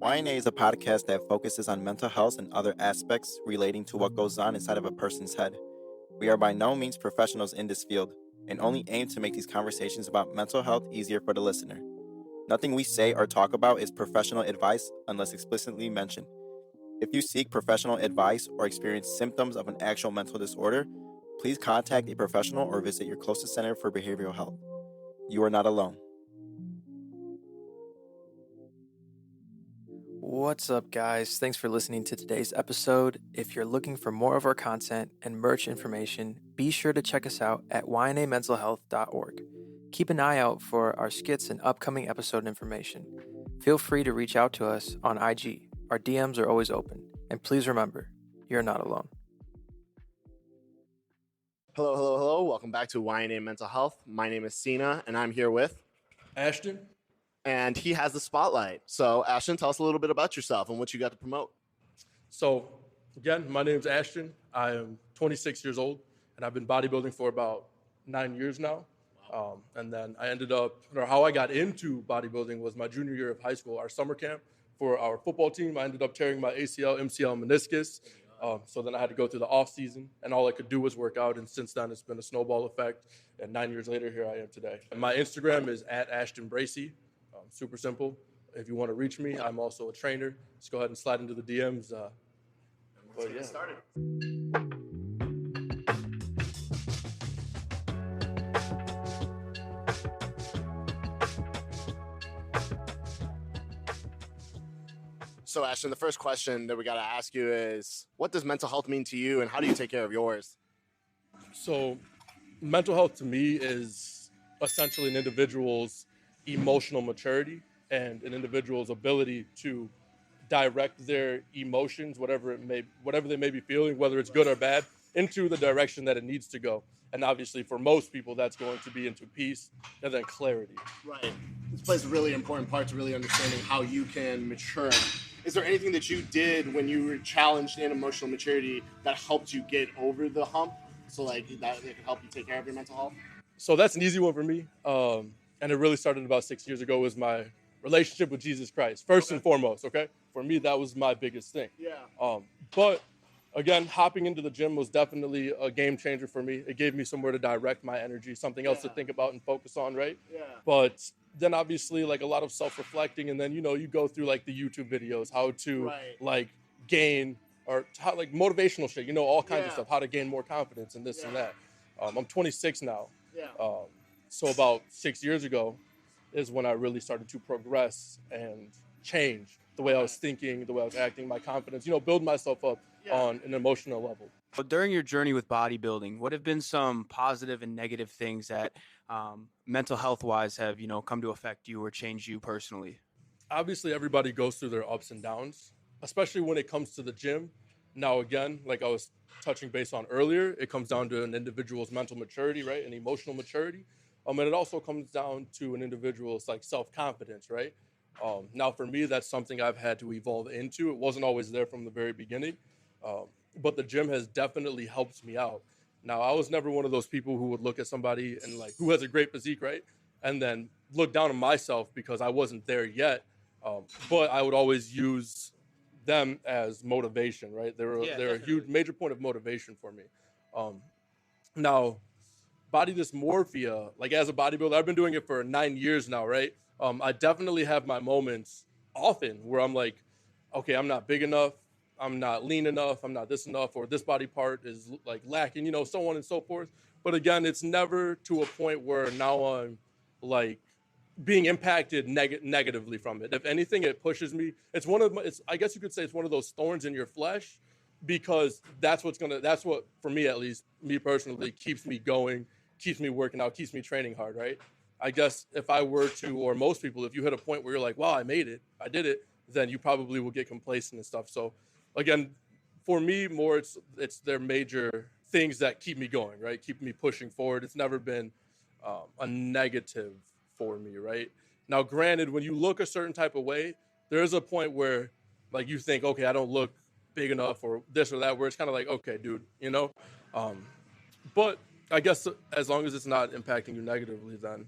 YNA is a podcast that focuses on mental health and other aspects relating to what goes on inside of a person's head. We are by no means professionals in this field and only aim to make these conversations about mental health easier for the listener. Nothing we say or talk about is professional advice unless explicitly mentioned. If you seek professional advice or experience symptoms of an actual mental disorder, please contact a professional or visit your closest center for behavioral health. You are not alone. What's up, guys? Thanks for listening to today's episode. If you're looking for more of our content and merch information, be sure to check us out at ynamentalhealth.org. Keep an eye out for our skits and upcoming episode information. Feel free to reach out to us on IG. Our DMs are always open. And please remember, you're not alone. Hello. Welcome back to YNA Mental Health. My name is Sina, and I'm here with Ashton. And he has the spotlight. So, Ashton, tell us a little bit about yourself and what you got to promote. So, again, my name's Ashton. I am 26 years old, and I've been bodybuilding for about 9 years now. Wow. And then I ended up, or how I got into bodybuilding was my junior year of high school, our summer camp for our football team. I ended up tearing my ACL, MCL, meniscus. So then I had to go through the off season, and all I could do was work out. And since then, it's been a snowball effect. And 9 years later, here I am today. And my Instagram is @AshtonBracy. Super simple. If you want to reach me, I'm also a trainer. Just go ahead and slide into the DMs. Let's get started. So, Ashton, the first question that we got to ask you is, what does mental health mean to you, and how do you take care of yours? So, mental health to me is essentially an individual's emotional maturity and an individual's ability to direct their emotions, whatever they may be feeling, whether it's good or bad, into the direction that it needs to go. And obviously, for most people, that's going to be into peace and then clarity. Right. This plays a really important part to really understanding how you can mature. Is there anything that you did when you were challenged in emotional maturity that helped you get over the hump? So, that could help you take care of your mental health? So that's an easy one for me. And it really started about 6 years ago, was my relationship with Jesus Christ, first and foremost, okay? For me, that was my biggest thing. Yeah. But again, hopping into the gym was definitely a game changer for me. It gave me somewhere to direct my energy, something else to think about and focus on, right? Yeah. But then obviously a lot of self-reflecting, and then, you go through the YouTube videos, how to gain, or how, motivational shit, all kinds of stuff, how to gain more confidence and this and that. I'm 26 now. Yeah. So about 6 years ago is when I really started to progress and change the way I was thinking, the way I was acting, my confidence, build myself up on an emotional level. So during your journey with bodybuilding, what have been some positive and negative things that mental health wise have, come to affect you or change you personally? Obviously, everybody goes through their ups and downs, especially when it comes to the gym. Now, again, like I was touching base on earlier, it comes down to an individual's mental maturity, right? And emotional maturity. And it also comes down to an individual's self-confidence, right? Now, for me, that's something I've had to evolve into. It wasn't always there from the very beginning, but the gym has definitely helped me out. Now, I was never one of those people who would look at somebody and who has a great physique, right? And then look down on myself because I wasn't there yet. But I would always use them as motivation, right? They're a huge, major point of motivation for me. Now, body dysmorphia, as a bodybuilder, I've been doing it for 9 years now, right? I definitely have my moments often where I'm like, okay, I'm not big enough, I'm not lean enough, I'm not this enough, or this body part is lacking, so on and so forth. But again, it's never to a point where now I'm being impacted negatively from it. If anything, it pushes me. I guess you could say it's one of those thorns in your flesh, because that's what, for me at least, me personally, keeps me going, keeps me working out, keeps me training hard, right? I guess if I were to, or most people, if you hit a point where you're like, wow, I made it, I did it, then you probably will get complacent and stuff. So again, for me, more it's their major things that keep me going, right? Keep me pushing forward. It's never been a negative for me, right? Now, granted, when you look a certain type of way, there's a point where you think, okay, I don't look big enough or this or that, where it's kind of okay, dude, but I guess as long as it's not impacting you negatively, then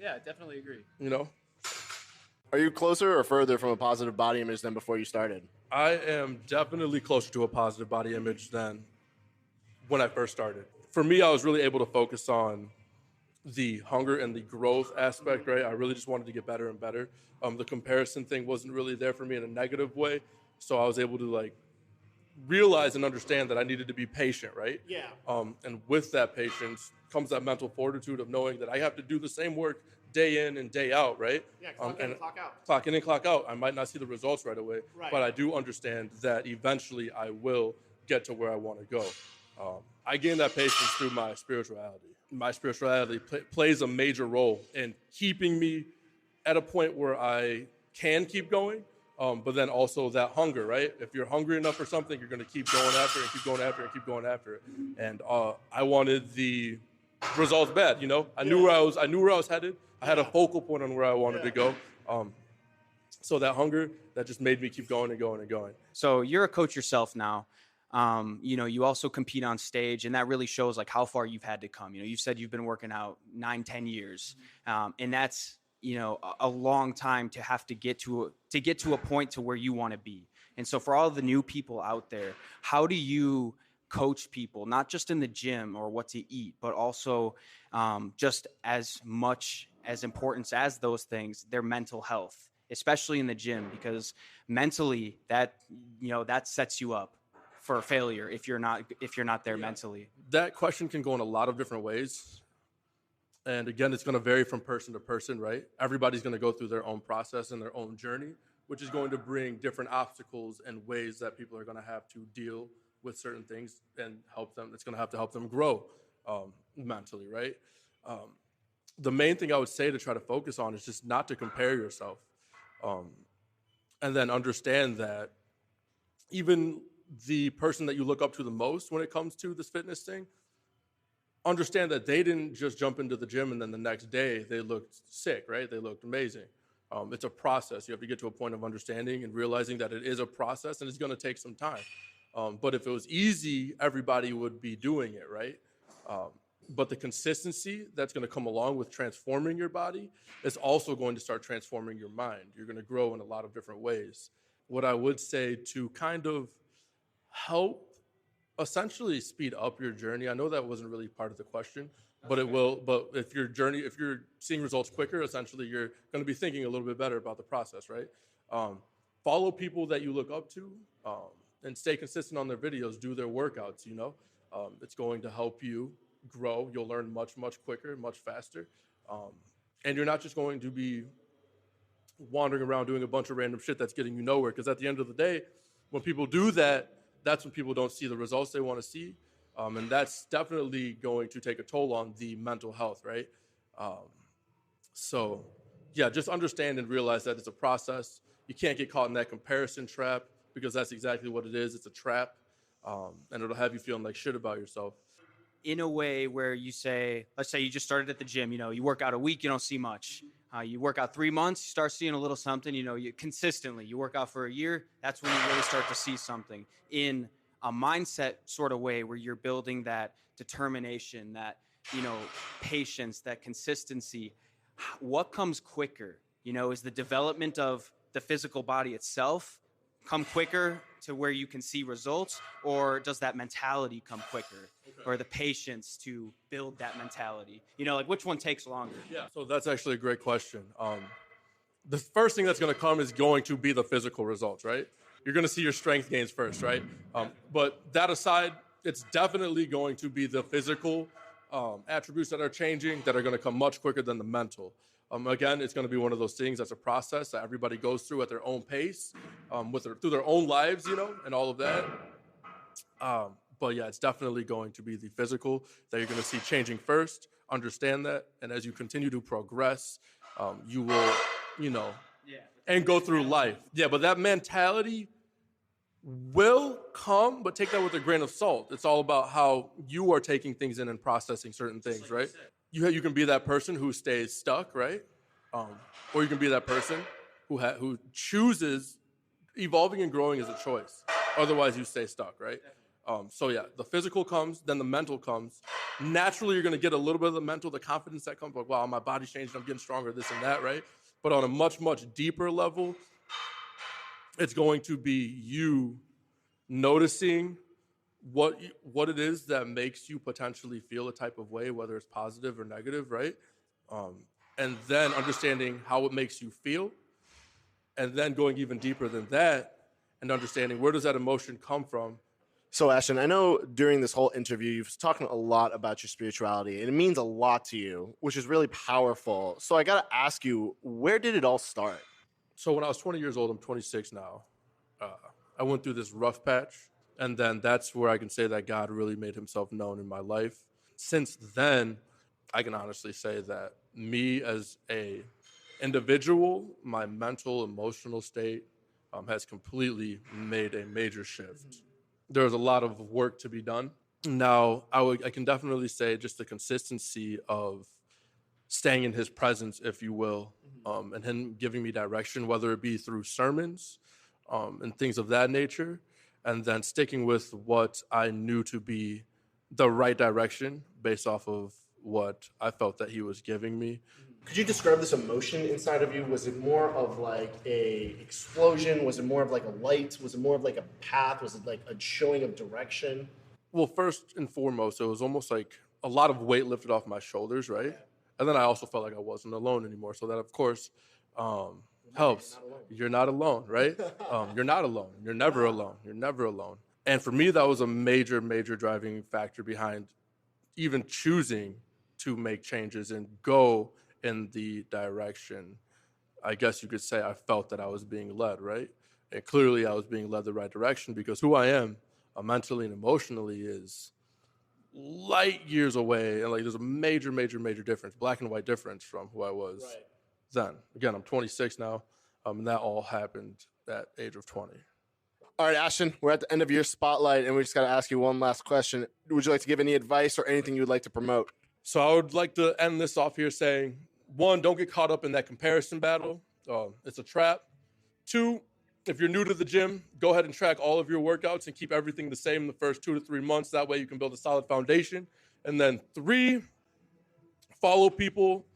Yeah, I definitely agree. Are you closer or further from a positive body image than before you started? I am definitely closer to a positive body image than when I first started. For me, I was really able to focus on the hunger and the growth aspect, right? I really just wanted to get better and better. The comparison thing wasn't really there for me in a negative way. So I was able to like realize and understand that I needed to be patient, right? Yeah. And with that patience comes that mental fortitude of knowing that I have to do the same work day in and day out, right? Yeah, clock in and clock out. Clock in and clock out. I might not see the results right away, Right. but I do understand that eventually I will get to where I want to go. I gain that patience through my spirituality. My spirituality plays a major role in keeping me at a point where I can keep going, but then also that hunger, right? If you're hungry enough for something, you're going to keep going after it and keep going after it and keep going after it. And I wanted the results bad, you know? I knew where I was headed. I had a focal point on where I wanted to go. So that hunger, that just made me keep going and going and going. So you're a coach yourself now. You know, you also compete on stage, and that really shows like how far you've had to come. You know, you said you've been working out 9-10 years, and that's, you know, a long time to have to get to a point to where you want to be. And so for all the new people out there, how do you coach people, not just in the gym or what to eat, but also just as much as importance as those things, their mental health, especially in the gym, because mentally that, you know, that sets you up for failure if you're not there mentally. That question can go in a lot of different ways. And again, it's going to vary from person to person, right? Everybody's going to go through their own process and their own journey, which is going to bring different obstacles and ways that people are going to have to deal with certain things and help them. It's going to have to help them grow mentally, right? The main thing I would say to try to focus on is just not to compare yourself. And then understand that even the person that you look up to the most when it comes to this fitness thing, understand that they didn't just jump into the gym and then the next day they looked sick, right? They looked amazing. It's a process. You have to get to a point of understanding and realizing that it is a process and it's going to take some time. But if it was easy, everybody would be doing it, right? But the consistency that's going to come along with transforming your body is also going to start transforming your mind. You're going to grow in a lot of different ways. What I would say to kind of help essentially speed up your journey. I know that wasn't really part of the question, but it will. But if you're seeing results quicker, essentially you're going to be thinking a little bit better about the process, right? Follow people that you look up to and stay consistent on their videos, do their workouts, you know. It's going to help you grow. You'll learn much, much quicker, much faster. And you're not just going to be wandering around doing a bunch of random shit that's getting you nowhere. Because at the end of the day, when people do that, that's when people don't see the results they want to see. And that's definitely going to take a toll on the mental health, right? So, yeah, just understand and realize that it's a process. You can't get caught in that comparison trap because that's exactly what it is. It's a trap, and it'll have you feeling like shit about yourself. In a way where you say, let's say you just started at the gym, you know, you work out a week, you don't see much. You work out 3 months, you start seeing a little something, you know, you consistently, you work out for a year, that's when you really start to see something in a mindset sort of way where you're building that determination, that, you know, patience, that consistency. What comes quicker? You know, is the development of the physical body itself come quicker to where you can see results, or does that mentality come quicker? Or the patience to build that mentality? You know, like which one takes longer? Yeah, so that's actually a great question. The first thing that's going to come is going to be the physical results, right? You're going to see your strength gains first, right? But that aside, it's definitely going to be the physical attributes that are changing that are going to come much quicker than the mental. Again, it's going to be one of those things that's a process that everybody goes through at their own pace, through their own lives, you know, and all of that. But yeah, it's definitely going to be the physical that you're going to see changing first. Understand that. And as you continue to progress, you will, you know, and go through life. Yeah, but that mentality will come, but take that with a grain of salt. It's all about how you are taking things in and processing certain things, right? You can be that person who stays stuck, right? Or you can be that person who chooses evolving and growing as a choice. Otherwise, you stay stuck, right? So yeah, the physical comes, then the mental comes. Naturally, you're going to get a little bit of the mental, the confidence that comes, like, wow, my body's changing, I'm getting stronger, this and that, right? But on a much, much deeper level, it's going to be you noticing what it is that makes you potentially feel a type of way, whether it's positive or negative, right? And then understanding how it makes you feel, and then going even deeper than that and understanding where does that emotion come from. So, Ashton, I know during this whole interview, you've talking a lot about your spirituality, and it means a lot to you, which is really powerful. So I got to ask you, where did it all start? So when I was 20 years old, I'm 26 now. I went through this rough patch, and then that's where I can say that God really made himself known in my life. Since then, I can honestly say that me as a individual, my mental, emotional state has completely made a major shift. There's a lot of work to be done. Now, I can definitely say just the consistency of staying in his presence, if you will, and him giving me direction, whether it be through sermons and things of that nature, and then sticking with what I knew to be the right direction based off of what I felt that he was giving me. Could you describe this emotion inside of you? Was it more of like a explosion? Was it more of like a light? Was it more of like a path? Was it like a showing of direction? Well, first and foremost, it was almost like a lot of weight lifted off my shoulders, right? And then I also felt like I wasn't alone anymore. So that, of course, helps. You're not alone, right? You're not alone. You're never alone. You're never alone. And for me, that was a major, major driving factor behind even choosing to make changes and go in the direction, I guess you could say, I felt that I was being led, right? And clearly I was being led the right direction because who I am mentally and emotionally is light years away. And like there's a major, major, major difference, black and white difference from who I was then. Again, I'm 26 now, and that all happened at age of 20. All right, Ashton, we're at the end of your spotlight, and we just got to ask you one last question. Would you like to give any advice or anything you would like to promote? So I would like to end this off here saying, one, don't get caught up in that comparison battle. It's a trap. Two, if you're new to the gym, go ahead and track all of your workouts and keep everything the same in the first 2 to 3 months. That way you can build a solid foundation. And then three, follow people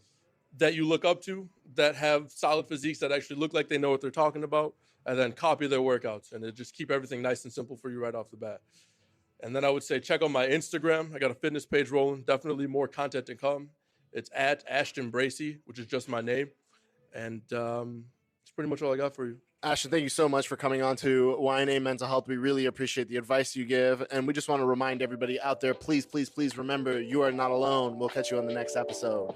that you look up to that have solid physiques that actually look like they know what they're talking about, and then copy their workouts. And it just keep everything nice and simple for you right off the bat. And then I would say check out my Instagram. I got a fitness page rolling. Definitely more content to come. It's at Ashton Bracy, which is just my name. And that's pretty much all I got for you. Ashton, thank you so much for coming on to YNA Mental Health. We really appreciate the advice you give. And we just want to remind everybody out there, please, please, please remember, you are not alone. We'll catch you on the next episode.